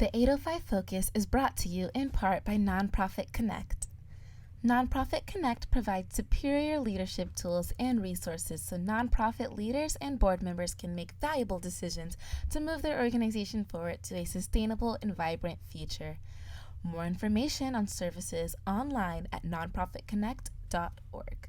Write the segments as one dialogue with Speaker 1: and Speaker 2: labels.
Speaker 1: The 805 Focus is brought to you in part by Nonprofit Connect. Nonprofit Connect provides superior leadership tools and resources so nonprofit leaders and board members can make valuable decisions to move their organization forward to a sustainable and vibrant future. More information on services online at nonprofitconnect.org.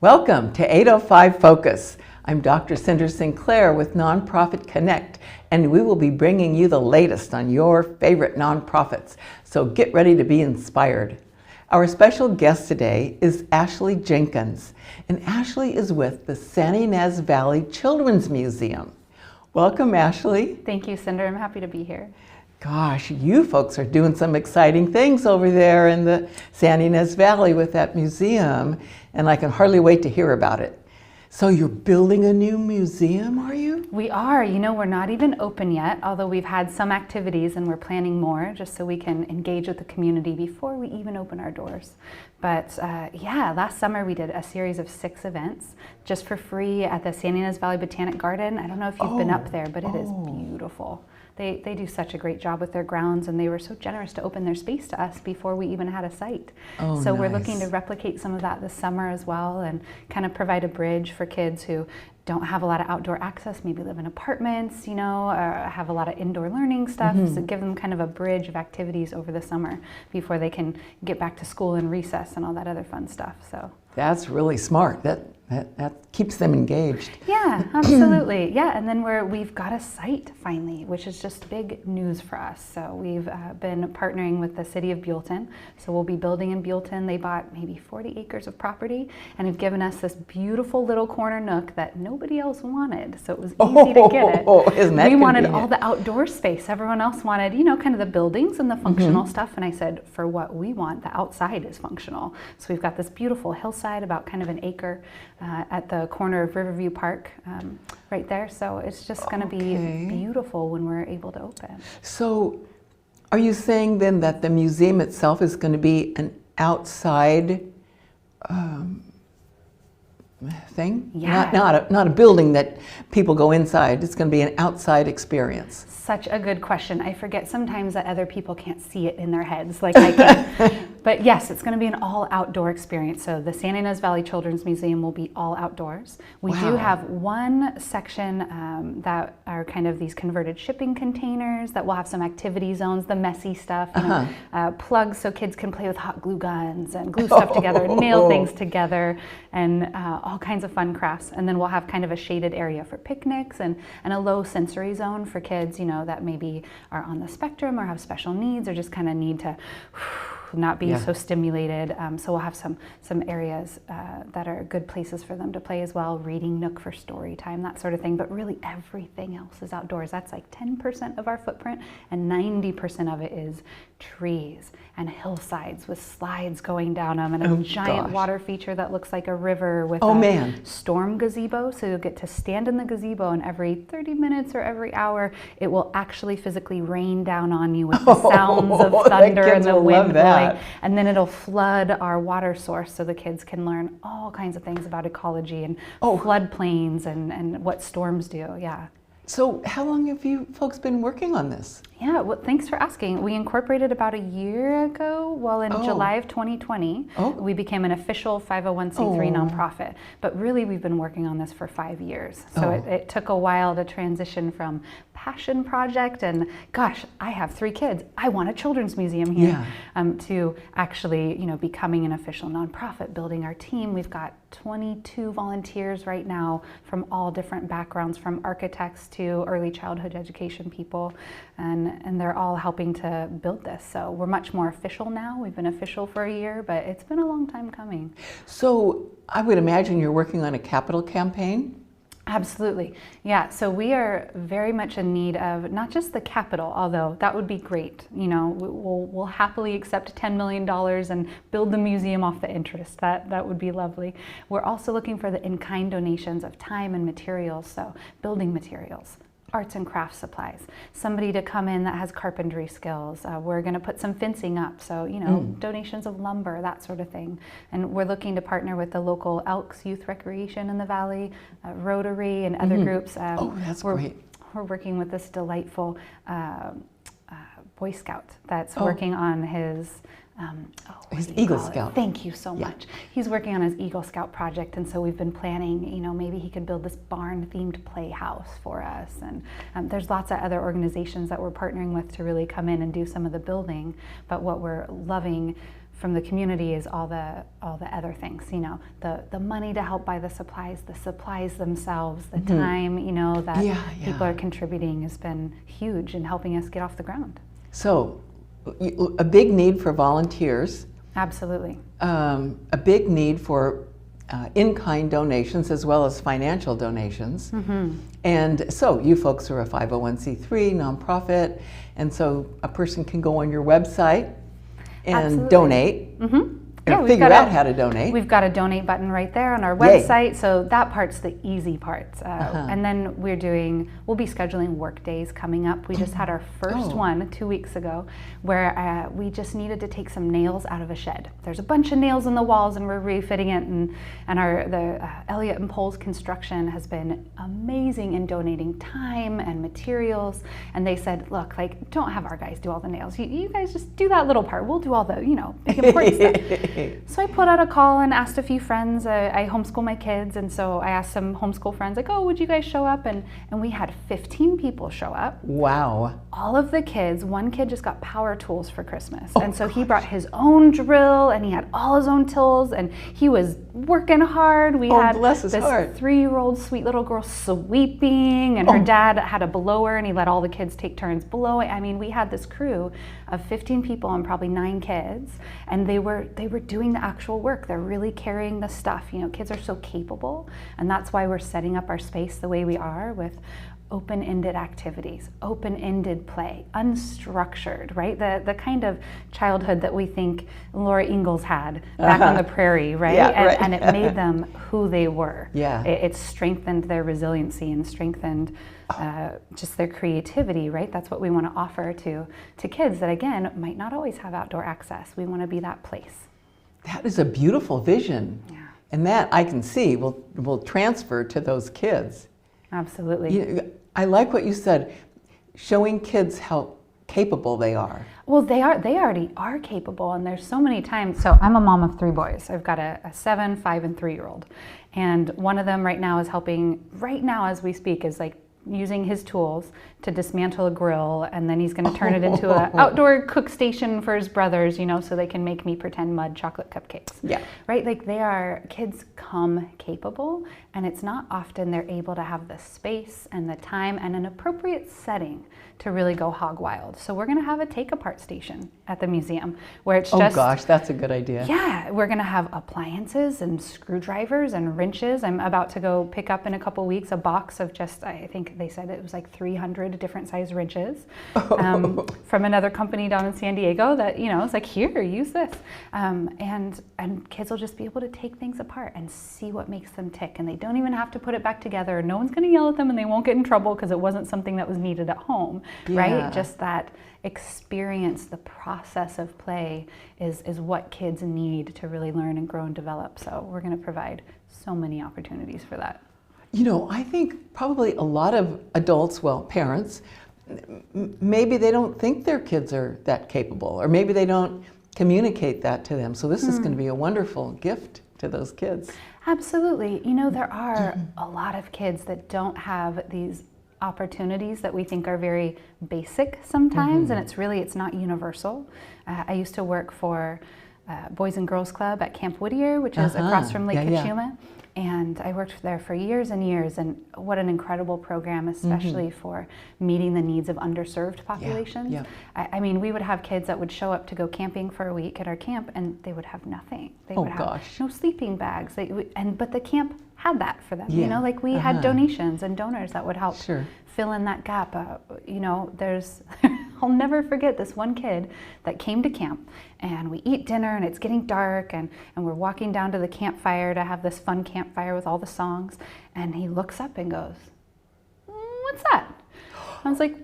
Speaker 2: Welcome to 805 Focus. I'm Dr. Cinder Sinclair with Nonprofit Connect, and we will be bringing you the latest on your favorite nonprofits, so get ready to be inspired. Our special guest today is Ashley Jenkins, and Ashley is with the San Ynez Valley Children's Museum. Welcome, Ashley.
Speaker 3: Thank you, Cinder. I'm happy to be here.
Speaker 2: Gosh, you folks are doing some exciting things over there in the San Ynez Valley with that museum, and I can hardly wait to hear about it. So you're building a new museum, are you?
Speaker 3: We are. You know, we're not even open yet, although we've had some activities and we're planning more just so we can engage with the community before we even open our doors. But yeah, last summer we did a series of 6 events just for free at the San Ynez Valley Botanic Garden. I don't know if you've been up there, but it is beautiful. They do such a great job with their grounds, and they were so generous to open their space to us before we even had a site. So we're looking to replicate some of that this summer as well, and kind of provide a bridge for kids who don't have a lot of outdoor access, maybe live in apartments, you know, or have a lot of indoor learning stuff. So give them kind of a bridge of activities over the summer before they can get back to school and recess and all that other fun stuff. So
Speaker 2: that's really smart. That keeps them engaged.
Speaker 3: Yeah, absolutely. Yeah, and then we've got a site finally, which is just big news for us. So we've been partnering with the city of Buellton. So we'll be building in Buellton. They bought maybe 40 acres of property and have given us this beautiful little corner nook that nobody else wanted. So it was easy to get it.
Speaker 2: Isn't that
Speaker 3: we wanted
Speaker 2: convenient?
Speaker 3: all the outdoor space. Everyone else wanted, you know, kind of the buildings and the functional stuff. And I said, for what we want, the outside is functional. So we've got this beautiful hillside, about kind of an acre, at the corner of Riverview Park, right there. So it's just going to be beautiful when we're able to open.
Speaker 2: So are you saying then that the museum itself is going to be an outside thing?
Speaker 3: Yeah.
Speaker 2: Not a building that people go inside. It's going to be an outside experience.
Speaker 3: Such a good question. I forget sometimes that other people can't see it in their heads like I can. But yes, it's going to be an all outdoor experience. So the San Ynez Valley Children's Museum will be all outdoors. We do have one section that are kind of these converted shipping containers that will have some activity zones, the messy stuff, you know, plugs so kids can play with hot glue guns and glue stuff together, nail things together, and all kinds of fun crafts. And then we'll have kind of a shaded area for picnics and a low sensory zone for kids, you know, that maybe are on the spectrum or have special needs or just kind of need to not be so stimulated. So we'll have some areas that are good places for them to play as well, reading nook for story time, that sort of thing. But really everything else is outdoors. That's like 10% of our footprint, and 90% of it is trees and hillsides with slides going down them, and a giant water feature that looks like a river with a storm gazebo. So you'll get to stand in the gazebo, and every 30 minutes or every hour, it will actually physically rain down on you with the sounds of thunder and the wind blowing. And then it'll flood our water source so the kids can learn all kinds of things about ecology and floodplains and what storms do. Yeah.
Speaker 2: So how long have you folks been working on this?
Speaker 3: Yeah, well, thanks for asking. We incorporated about a year ago. Well, in July of 2020, we became an official 501c3 nonprofit. But really, we've been working on this for 5 years. So it took a while to transition from passion project and, gosh, I have 3 kids, I want a children's museum here, to actually, you know, becoming an official nonprofit, building our team. We've got 22 volunteers right now from all different backgrounds, from architects to early childhood education people, and they're all helping to build this. So we're much more official now. We've been official for a year, but it's been a long time coming.
Speaker 2: So I would imagine you're working on a capital campaign?
Speaker 3: Absolutely. Yeah, so we are very much in need of not just the capital, although that would be great. You know, we'll happily accept $10 million and build the museum off the interest. That would be lovely. We're also looking for the in-kind donations of time and materials, so building materials, arts and crafts supplies, somebody to come in that has carpentry skills. We're going to put some fencing up, so donations of lumber, that sort of thing. And we're looking to partner with the local Elks Youth Recreation in the Valley, Rotary, and other groups.
Speaker 2: Oh, that's great.
Speaker 3: We're working with this delightful Boy Scout that's working on his
Speaker 2: his Eagle Scout.
Speaker 3: Thank you so much. He's working on his Eagle Scout project, and so we've been planning, maybe he could build this barn-themed playhouse for us. And there's lots of other organizations that we're partnering with to really come in and do some of the building. But what we're loving from the community is all the other things, the money to help buy the supplies themselves, the time, that people are contributing has been huge in helping us get off the ground.
Speaker 2: So, a big need for volunteers.
Speaker 3: Absolutely.
Speaker 2: A big need for in-kind donations as well as financial donations. And so you folks are a 501c3 nonprofit, and so a person can go on your website and donate. Or figure out how to donate.
Speaker 3: We've got a donate button right there on our website, so that part's the easy part. And then we'll be scheduling work days coming up. We just had our first one 2 weeks ago, where we just needed to take some nails out of a shed. There's a bunch of nails in the walls, and we're refitting it. And the Elliott and Poles Construction has been amazing in donating time and materials. And they said, look, don't have our guys do all the nails. You guys just do that little part. We'll do all the big important stuff. So I put out a call and asked a few friends. I homeschool my kids, and so I asked some homeschool friends, would you guys show up? And we had 15 people show up.
Speaker 2: Wow.
Speaker 3: All of the kids, one kid just got power tools for Christmas. And so he brought his own drill, and he had all his own tools, and he was working hard. We had
Speaker 2: bless his
Speaker 3: this
Speaker 2: heart.
Speaker 3: 3-year-old sweet little girl sweeping, and her dad had a blower, and he let all the kids take turns blowing. I mean, we had this crew of 15 people and probably 9 kids, and they were doing the actual work. They're really carrying the stuff. Kids are so capable, and that's why we're setting up our space the way we are, with open-ended activities, open-ended play, unstructured, right? The kind of childhood that we think Laura Ingalls had back on the prairie, right? And it made them who they were. It strengthened their resiliency and strengthened just their creativity, right? That's what we want to offer to kids that, again, might not always have outdoor access. We want to be that place.
Speaker 2: That is a beautiful vision. And that I can see will transfer to those kids.
Speaker 3: Absolutely.
Speaker 2: I like what you said, showing kids how capable they are.
Speaker 3: Well, they already are capable, and there's so many times. So I'm a mom of 3 boys. I've got a 7, 5, and 3-year-old. And one of them right now is helping, right now as we speak, is using his tools to dismantle a grill, and then he's going to turn it into an outdoor cook station for his brothers, so they can make me pretend mud chocolate cupcakes. Right? Kids come capable, and it's not often they're able to have the space and the time and an appropriate setting to really go hog wild. So we're going to have a take apart station at the museum where it's just...
Speaker 2: Oh gosh, that's a good idea.
Speaker 3: Yeah, we're going to have appliances and screwdrivers and wrenches. I'm about to go pick up in a couple weeks a box of just, I think they said it was 300 different size wrenches from another company down in San Diego that, it's here, use this. And kids will just be able to take things apart and see what makes them tick. And they don't even have to put it back together. No one's going to yell at them, and they won't get in trouble because it wasn't something that was needed at home. Right? Just that experience, the process of play is what kids need to really learn and grow and develop. So we're going to provide so many opportunities for that.
Speaker 2: I think probably a lot of adults, parents, maybe they don't think their kids are that capable, or maybe they don't communicate that to them. So this is going to be a wonderful gift to those kids.
Speaker 3: Absolutely. There are a lot of kids that don't have these opportunities that we think are very basic sometimes, and it's not universal. I used to work for Boys and Girls Club at Camp Whittier, which is across from Lake Kachuma. And I worked there for years and years, and what an incredible program, especially for meeting the needs of underserved populations. I mean, we would have kids that would show up to go camping for a week at our camp, and they would have nothing. They would have no sleeping bags. But the camp had that for them. We had donations and donors that would help fill in that gap. I'll never forget this one kid that came to camp, and we eat dinner, and it's getting dark, and we're walking down to the campfire to have this fun campfire with all the songs, and he looks up and goes, "What's that?" I was like,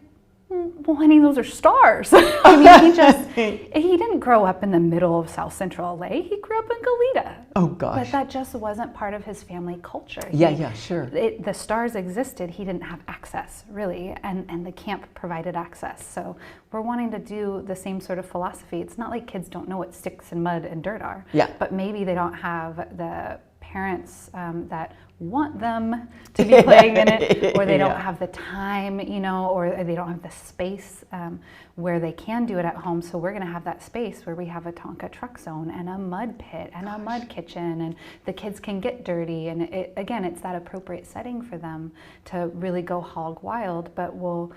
Speaker 3: well, honey, those are stars. I mean, he didn't grow up in the middle of South Central LA. He grew up in Goleta.
Speaker 2: Oh, gosh.
Speaker 3: But that just wasn't part of his family culture.
Speaker 2: Yeah, sure.
Speaker 3: The stars existed. He didn't have access, really, and the camp provided access. So we're wanting to do the same sort of philosophy. It's not like kids don't know what sticks and mud and dirt are.
Speaker 2: Yeah.
Speaker 3: But maybe they don't have the parents that want them to be playing in it, or they don't have the time, or they don't have the space where they can do it at home. So we're going to have that space where we have a Tonka truck zone and a mud pit and a mud kitchen, and the kids can get dirty. And it's that appropriate setting for them to really go hog wild, but we'll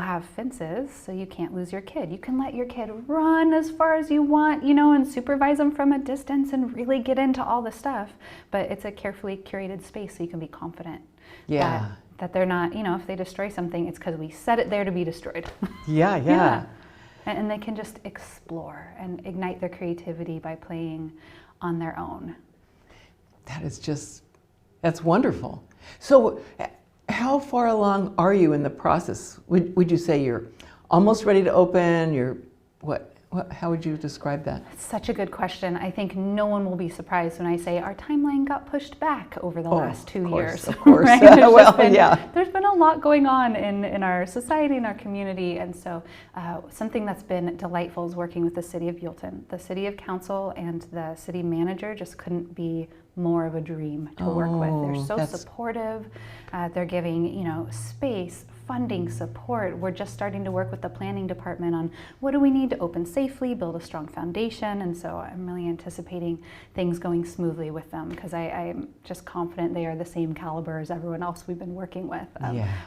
Speaker 3: have fences so you can't lose your kid. You can let your kid run as far as you want, and supervise them from a distance and really get into all the stuff. But it's a carefully curated space so you can be confident that they're not, if they destroy something, it's because we set it there to be destroyed.
Speaker 2: Yeah.
Speaker 3: And they can just explore and ignite their creativity by playing on their own.
Speaker 2: That's wonderful. So, how far along are you in the process? Would you say you're almost ready to open? How would you describe that?
Speaker 3: That's such a good question. I think no one will be surprised when I say our timeline got pushed back over the last 2 years.
Speaker 2: Of course.
Speaker 3: Right? There's been a lot going on in our society, in our community, and so something that's been delightful is working with the City of Buellton. The City of Council and the City Manager just couldn't be more of a dream to work with. They're so supportive. They're giving, space, funding, support. We're just starting to work with the planning department on what do we need to open safely, build a strong foundation, and so I'm really anticipating things going smoothly with them because I'm just confident they are the same caliber as everyone else we've been working with.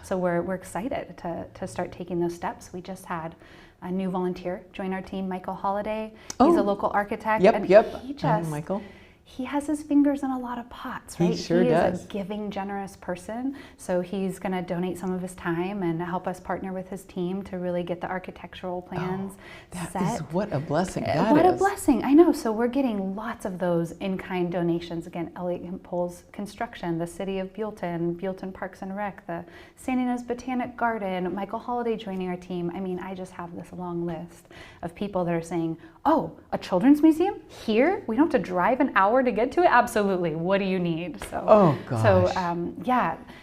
Speaker 3: So we're excited to start taking those steps. We just had a new volunteer join our team, Michael Holiday. He's a local architect.
Speaker 2: Michael.
Speaker 3: He has his fingers in a lot of pots, right?
Speaker 2: He sure does.
Speaker 3: He is a giving, generous person. So he's going to donate some of his time and help us partner with his team to really get the architectural plans set.
Speaker 2: What a blessing that is.
Speaker 3: What a blessing, I know. So we're getting lots of those in-kind donations. Again, Elliott Poles Construction, the City of Buellton, Buellton Parks and Rec, the St. Ynez Botanic Garden, Michael Holiday joining our team. I mean, I just have this long list of people that are saying, oh, a children's museum here? We don't have to drive an hour to get to it? Absolutely. What do you need?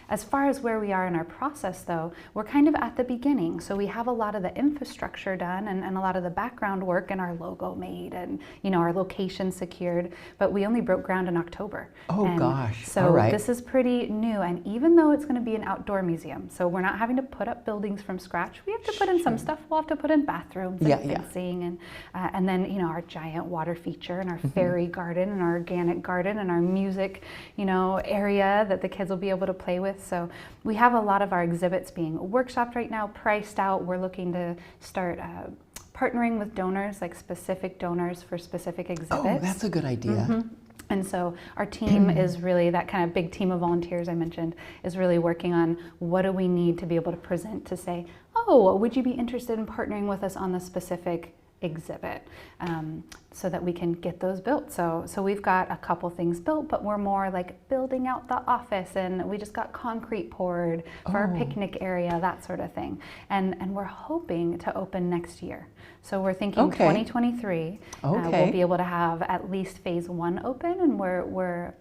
Speaker 3: As far as where we are in our process, though, we're kind of at the beginning. So we have a lot of the infrastructure done and a lot of the background work and our logo made and, our location secured, but we only broke ground in October. So this is pretty new. And even though it's going to be an outdoor museum, so we're not having to put up buildings from scratch, we have to put in some stuff. We'll have to put in bathrooms and fencing and then, our giant water feature and our fairy garden and our organic garden and our music, area that the kids will be able to play with. So we have a lot of our exhibits being workshopped right now, priced out. We're looking to start partnering with donors, like specific donors for specific exhibits.
Speaker 2: Oh, that's a good idea.
Speaker 3: And so our team is really, that kind of big team of volunteers I mentioned, is really working on what do we need to be able to present to say, oh, would you be interested in partnering with us on the specific exhibit, so that we can get those built. So we've got a couple things built, but we're more like building out the office, and we just got concrete poured for our picnic area, that sort of thing. And we're hoping to open next year. So we're thinking 2023. We'll be able to have at least phase 1 open, and we're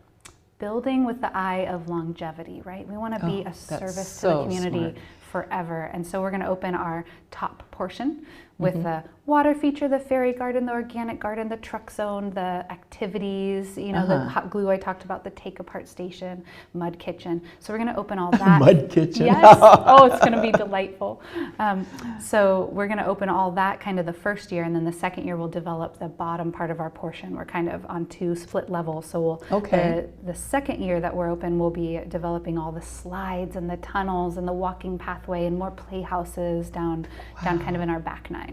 Speaker 3: building with the eye of longevity, right? We want to be a service to the community forever. And so we're going to open our top portion with the water feature, the fairy garden, the organic garden, the truck zone, the activities, the hot glue I talked about, the take apart station, mud kitchen. So we're going to open all that.
Speaker 2: Mud kitchen.
Speaker 3: Yes. Oh, it's going to be delightful. So we're going to open all that kind of the first year, and then the second year we'll develop the bottom part of our portion. We're kind of on 2 split levels. So the second year that we're open, we'll be developing all the slides and the tunnels and the walking pathway and more playhouses down kind of in our back 9.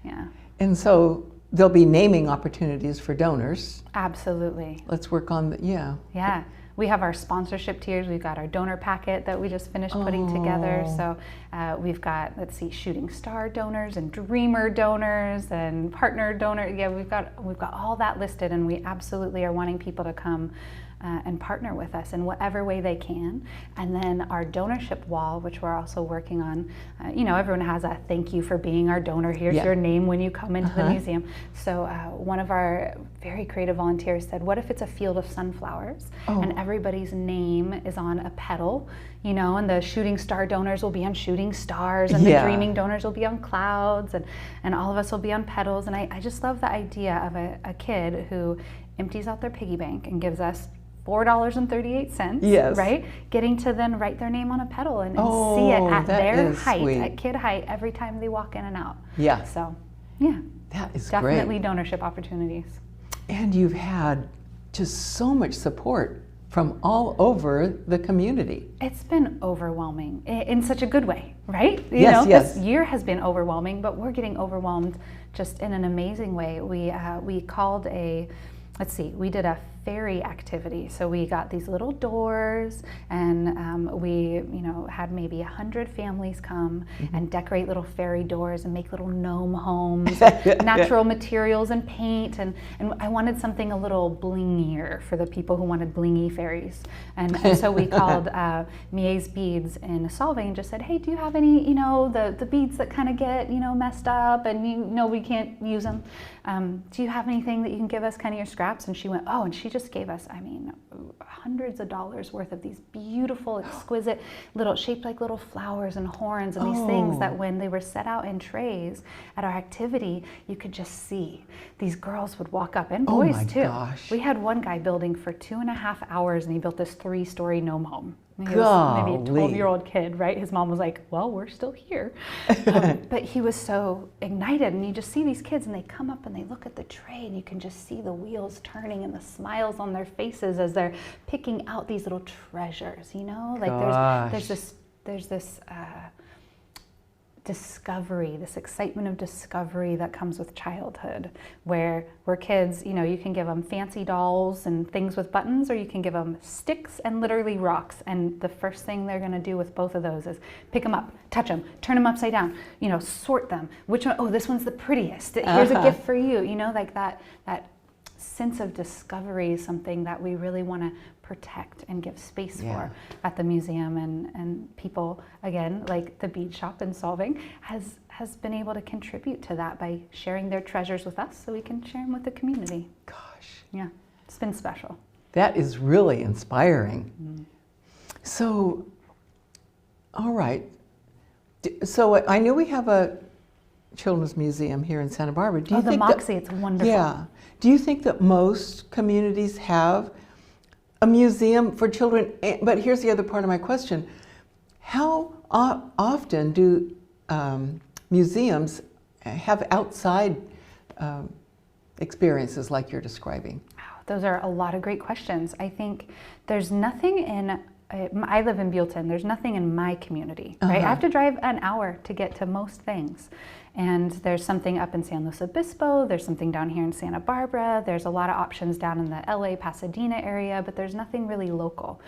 Speaker 3: Yeah.
Speaker 2: And so there'll be naming opportunities for donors.
Speaker 3: Absolutely.
Speaker 2: Let's work on
Speaker 3: Yeah. We have our sponsorship tiers. We've got our donor packet that we just finished putting together. So we've got, shooting star donors and dreamer donors and partner donors. Yeah, we've got all that listed, and we absolutely are wanting people to come and partner with us in whatever way they can. And then our donorship wall, which we're also working on, everyone has a thank you for being our donor. Here's your name when you come into the museum. So one of our very creative volunteers said, what if it's a field of sunflowers and everybody's name is on a petal, and the shooting star donors will be on shooting stars, and the dreaming donors will be on clouds, and all of us will be on petals. And I just love the idea of a kid who empties out their piggy bank and gives us $4.38, right? Getting to then write their name on a petal and see it at their height, sweet. At kid height, every time they walk in and out. Yeah. So, yeah.
Speaker 2: That is
Speaker 3: definitely
Speaker 2: great.
Speaker 3: Donorship opportunities.
Speaker 2: And you've had just so much support from all over the community.
Speaker 3: It's been overwhelming in such a good way, right?
Speaker 2: Yes.
Speaker 3: This year has been overwhelming, but we're getting overwhelmed just in an amazing way. We called we did a fairy activity. So we got these little doors, and we had maybe 100 families come and decorate little fairy doors and make little gnome homes, natural materials and paint, and I wanted something a little blingier for the people who wanted blingy fairies. And so we called Ynez beads in Solvang and just said, hey, do you have any, the beads that kind of get, messed up and we can't use them? Do you have anything that you can give us, kind of your scraps? And she went, and she just gave us, hundreds of dollars worth of these beautiful, exquisite little, shaped like little flowers and horns and these things that when they were set out in trays at our activity, you could just see. These girls would walk up, and boys too.
Speaker 2: Gosh.
Speaker 3: We had one guy building for 2.5 hours, and he built this 3-story gnome home. He
Speaker 2: was
Speaker 3: maybe a 12-year-old kid, right? His mom was like, well, we're still here. But he was so ignited, and you just see these kids, and they come up and they look at the tray, and you can just see the wheels turning and the smiles on their faces as they're picking out these little treasures, Like there's this discovery, this excitement of discovery that comes with childhood, where we're kids, you can give them fancy dolls and things with buttons, or you can give them sticks and literally rocks. And the first thing they're going to do with both of those is pick them up, touch them, turn them upside down, sort them. Which one? Oh, this one's the prettiest. Here's a gift for you. Like that sense of discovery is something that we really want to protect and give space for at the museum, and people, again, like the bead shop in Solvang has been able to contribute to that by sharing their treasures with us so we can share them with the community.
Speaker 2: Gosh.
Speaker 3: Yeah, it's been special.
Speaker 2: That is really inspiring. So, all right. So I know we have a children's museum here in Santa Barbara. Do you think
Speaker 3: the Moxie, it's wonderful.
Speaker 2: Yeah. Do you think that most communities have a museum for children? But here's the other part of my question. How often do museums have outside experiences like you're describing?
Speaker 3: Those are a lot of great questions. I think there's nothing in, I live in Buellton, there's nothing in my community, right? I have to drive an hour to get to most things. And there's something up in San Luis Obispo, there's something down here in Santa Barbara, there's a lot of options down in the LA, Pasadena area, but there's nothing really local.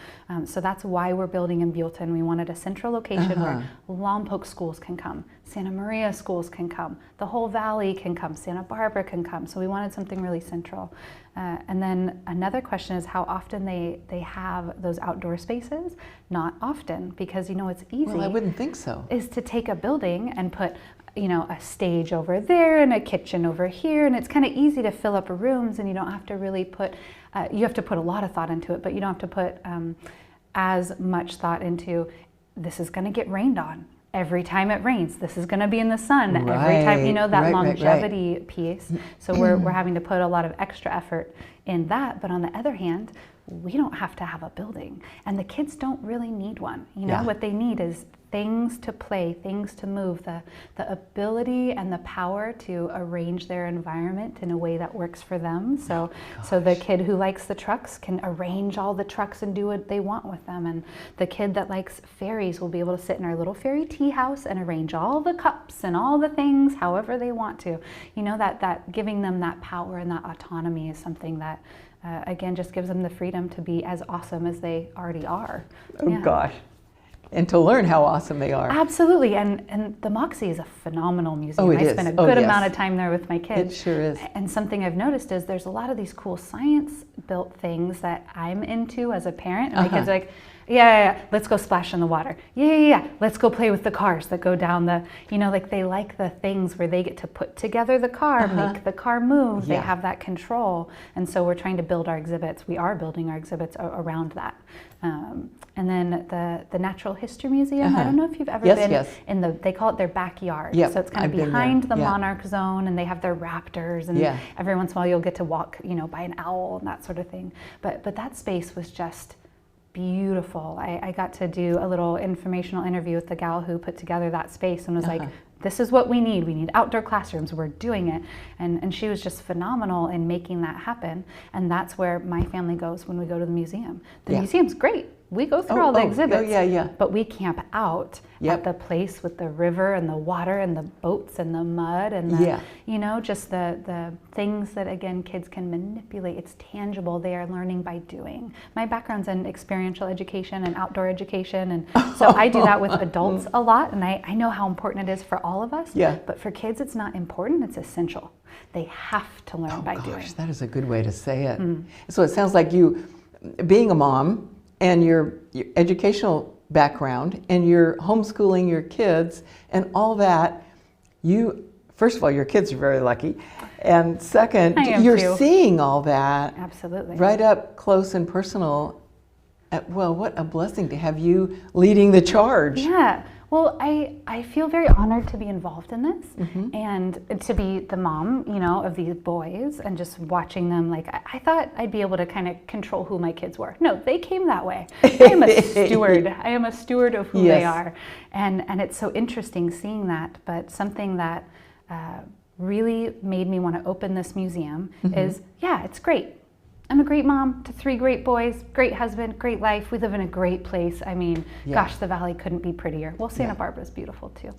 Speaker 3: So that's why we're building in Buellton. We wanted a central location where Lompoc schools can come, Santa Maria schools can come, the whole valley can come, Santa Barbara can come. So we wanted something really central. And then another question is how often they have those outdoor spaces. Not often, because it's easy.
Speaker 2: Well, I wouldn't think so.
Speaker 3: Is to take a building and put a stage over there and a kitchen over here, and it's kind of easy to fill up rooms, and you don't have to really put, you have to put a lot of thought into it, but you don't have to put as much thought into, this is going to get rained on. Every time it rains, this is going to be in the sun. Every time, that longevity piece. So we're having to put a lot of extra effort in that. But on the other hand, we don't have to have a building, and the kids don't really need one. What they need is things to play, things to move, the ability and the power to arrange their environment in a way that works for them. So the kid who likes the trucks can arrange all the trucks and do what they want with them. And the kid that likes fairies will be able to sit in our little fairy tea house and arrange all the cups and all the things however they want to. That giving them that power and that autonomy is something that again, just gives them the freedom to be as awesome as they already are.
Speaker 2: Oh gosh. and to learn how awesome they are.
Speaker 3: Absolutely, and the Moxie is a phenomenal museum.
Speaker 2: Oh, it
Speaker 3: I
Speaker 2: is.
Speaker 3: spend a
Speaker 2: Oh,
Speaker 3: good
Speaker 2: yes.
Speaker 3: amount of time there with my kids.
Speaker 2: It sure is.
Speaker 3: And something I've noticed is there's a lot of these cool science-built things that I'm into as a parent. And my kids are like, yeah, let's go splash in the water. Yeah, let's go play with the cars that go down the, like they like the things where they get to put together the car, make the car move. They have that control. And so we're trying to build our exhibits. We are building our exhibits around that. And then the Natural History Museum, I don't know if you've ever been in they call it their backyard.
Speaker 2: Yep,
Speaker 3: So it's kind of behind the monarch zone, and they have their raptors, and every once in a while you'll get to walk, by an owl and that sort of thing. But that space was just beautiful. I got to do a little informational interview with the gal who put together that space and was like, this is what we need. We need outdoor classrooms. We're doing it. And she was just phenomenal in making that happen. And that's where my family goes when we go to the museum. The museum's great. We go through all the exhibits, but we camp out at the place with the river and the water and the boats and the mud and the, just the things that, again, kids can manipulate. It's tangible. They are learning by doing. My background's in experiential education and outdoor education, and so I do that with adults a lot, and I know how important it is for all of us, but for kids it's not important, it's essential. They have to learn by doing.
Speaker 2: That is a good way to say it. So it sounds like you, being a mom, and your educational background, and you're homeschooling your kids, and all that, first of all, your kids are very lucky, and second, you're seeing all that right up close and personal. Well, what a blessing to have you leading the charge.
Speaker 3: Yeah. Well, I feel very honored to be involved in this and to be the mom, of these boys, and just watching them. Like, I thought I'd be able to kind of control who my kids were. No, they came that way. I am a steward. I am a steward of who they are. And it's so interesting seeing that. But something that really made me want to open this museum is, it's great. I'm a great mom to 3 great boys, great husband, great life. We live in a great place. I mean, gosh, the valley couldn't be prettier. Well, Santa Barbara's beautiful too.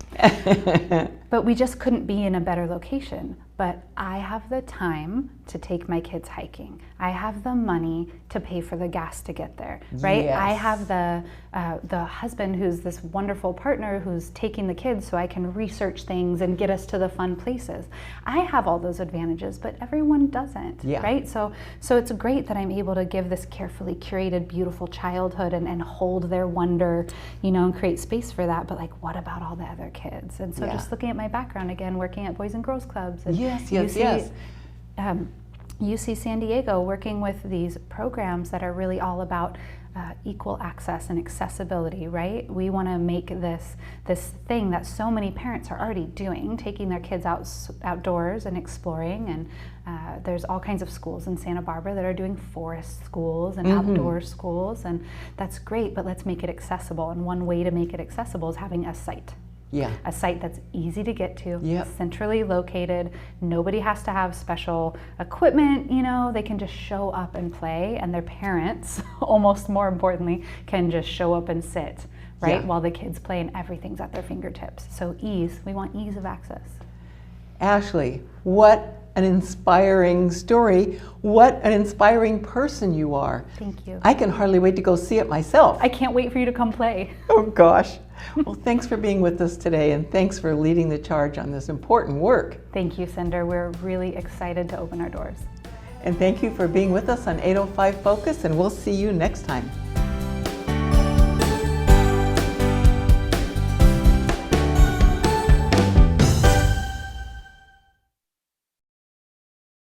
Speaker 3: But we just couldn't be in a better location. But I have the time to take my kids hiking. I have the money to pay for the gas to get there, right?
Speaker 2: Yes.
Speaker 3: I have the husband who's this wonderful partner who's taking the kids so I can research things and get us to the fun places. I have all those advantages, but everyone doesn't, right? So it's great that I'm able to give this carefully curated, beautiful childhood and hold their wonder, and create space for that. But like, what about all the other kids? And so just looking at my background again, working at Boys and Girls Clubs, and UC San Diego, working with these programs that are really all about equal access and accessibility, right? We want to make this thing that so many parents are already doing, taking their kids outdoors and exploring. And there's all kinds of schools in Santa Barbara that are doing forest schools and outdoor schools, and that's great, but let's make it accessible. And one way to make it accessible is having a site. A site that's easy to get to, centrally located. Nobody has to have special equipment, they can just show up and play, and their parents, almost more importantly, can just show up and sit, right? While the kids play, and everything's at their fingertips. So we want ease of access.
Speaker 2: Ashley, what an inspiring story. What an inspiring person you are.
Speaker 3: Thank you.
Speaker 2: I can hardly wait to go see it myself.
Speaker 3: I can't wait for you to come play.
Speaker 2: Oh gosh. Well, thanks for being with us today, and thanks for leading the charge on this important work.
Speaker 3: Thank you, Cinder. We're really excited to open our doors.
Speaker 2: And thank you for being with us on 805 Focus, and we'll see you next time.